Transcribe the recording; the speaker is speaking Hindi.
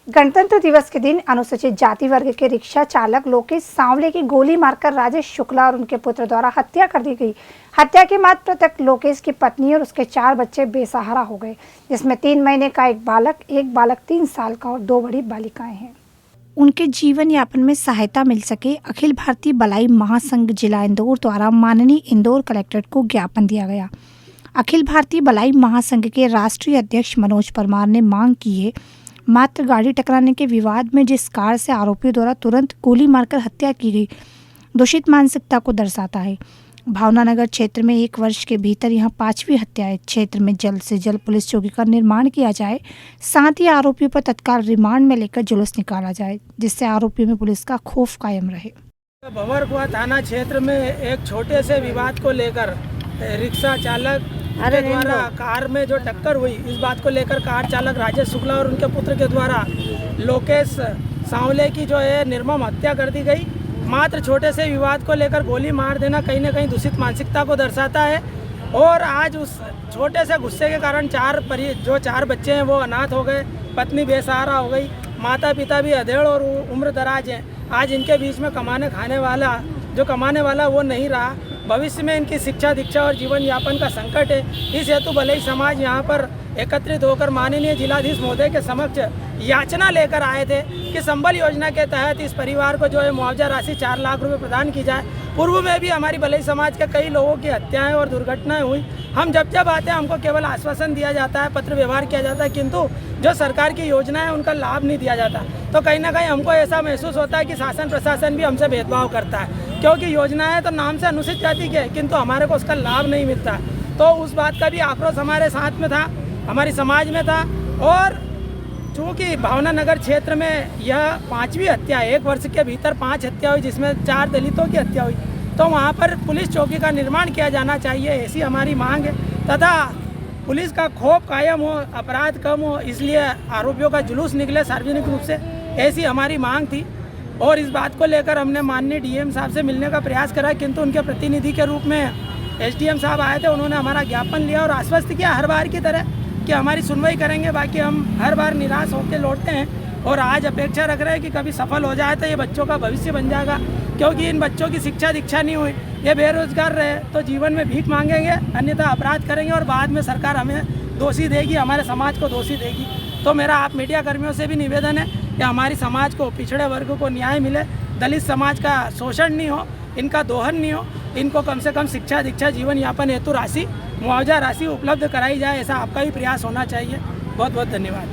गणतंत्र दिवस के दिन अनुसूचित जाति वर्ग के रिक्शा चालक लोकेश सांवले की गोली मारकर राजेश शुक्ला और उनके पुत्र द्वारा हत्या कर दी गई। हत्या के बाद मृतक लोकेश की पत्नी और उसके 4 बच्चे बेसहारा हो गए, जिसमें 3 महीने का एक बालक 3 साल का और 2 बड़ी बालिकाएं हैं। उनके जीवन यापन में सहायता मिल सके, अखिल भारतीय बलाई महासंघ जिला इंदौर द्वारा माननीय इंदौर कलेक्टर को ज्ञापन दिया गया। अखिल भारतीय बलाई महासंघ के राष्ट्रीय अध्यक्ष मनोज परमार ने मांग की है, मात्र गाड़ी टकराने के विवाद में जिस कार से आरोपियों द्वारा तुरंत गोली मारकर हत्या की गई, दूषित मानसिकता को दर्शाता है। भावनानगर क्षेत्र में 1 वर्ष के भीतर यहां 5वीं हत्या है। क्षेत्र में जल्द से जल्द पुलिस चौकी का निर्माण किया जाए, साथ ही आरोपियों पर तत्काल रिमांड में लेकर जुलूस निकाला जाए, जिससे आरोपियों में पुलिस का खौफ कायम रहे। भंवरकुआं थाना क्षेत्र में एक छोटे से विवाद को लेकर रिक्शा चालक के द्वारा कार में जो टक्कर हुई, इस बात को लेकर कार चालक राजेश शुक्ला और उनके पुत्र के द्वारा लोकेश सांवले की जो है निर्मम हत्या कर दी गई। मात्र छोटे से विवाद को लेकर गोली मार देना कहीं ना कहीं दूषित मानसिकता को दर्शाता है। और आज उस छोटे से गुस्से के कारण 4 बच्चे हैं वो अनाथ हो गए, पत्नी बेसहारा हो गई, माता पिता भी अधेड़ और उम्र दराज हैं। आज इनके बीच में कमाने वाला वो नहीं रहा। भविष्य में इनकी शिक्षा दीक्षा और जीवन यापन का संकट है। इस हेतु भले ही समाज यहाँ पर एकत्रित होकर माननीय जिलाधीश महोदय के समक्ष याचना लेकर आए थे कि संबल योजना के तहत इस परिवार को जो है मुआवजा राशि 4 लाख रुपए प्रदान की जाए। पूर्व में भी हमारी भले समाज के कई लोगों की हत्याएं और दुर्घटनाएं हुई। हम जब आते हैं हमको केवल आश्वासन दिया जाता है, पत्र व्यवहार किया जाता है, किंतु जो सरकार की योजना है उनका लाभ नहीं दिया जाता। तो कहीं ना कहीं हमको ऐसा महसूस होता है कि शासन प्रशासन भी हमसे भेदभाव करता है, क्योंकि योजनाएं तो नाम से अनुसूचित जाति की है किंतु हमारे को उसका लाभ नहीं मिलता। तो उस बात का भी आक्रोश हमारे साथ में था, हमारी समाज में था। और चूँकि भावनानगर क्षेत्र में यह 5वीं हत्या है, 1 वर्ष के भीतर 5 हत्या हुई, जिसमें 4 दलितों की हत्या हुई, तो वहाँ पर पुलिस चौकी का निर्माण किया जाना चाहिए, ऐसी हमारी मांग है। तथा पुलिस का खौफ कायम हो, अपराध कम हो, इसलिए आरोपियों का जुलूस निकले सार्वजनिक रूप से, ऐसी हमारी मांग थी। और इस बात को लेकर हमने माननीय डीएम साहब से मिलने का प्रयास करा, किंतु उनके प्रतिनिधि के रूप में एसडीएम साहब आए थे। उन्होंने हमारा ज्ञापन लिया और आश्वस्त किया हर बार की तरह कि हमारी सुनवाई करेंगे। बाकी हम हर बार निराश होकर लौटते हैं और आज अपेक्षा रख रहे हैं कि कभी सफल हो जाए तो ये बच्चों का भविष्य बन जाएगा, क्योंकि इन बच्चों की शिक्षा दीक्षा नहीं हुई, ये बेरोजगार रहे तो जीवन में भीख मांगेंगे, अन्यथा अपराध करेंगे और बाद में सरकार हमें दोषी देगी, हमारे समाज को दोषी देगी। तो मेरा आप मीडिया कर्मियों से भी निवेदन है कि हमारी समाज को, पिछड़े वर्ग को न्याय मिले, दलित समाज का शोषण नहीं हो, इनका दोहन नहीं हो, इनको कम से कम शिक्षा दीक्षा जीवन यापन हेतु राशि, मुआवजा राशि उपलब्ध कराई जाए, ऐसा आपका भी प्रयास होना चाहिए। बहुत बहुत धन्यवाद।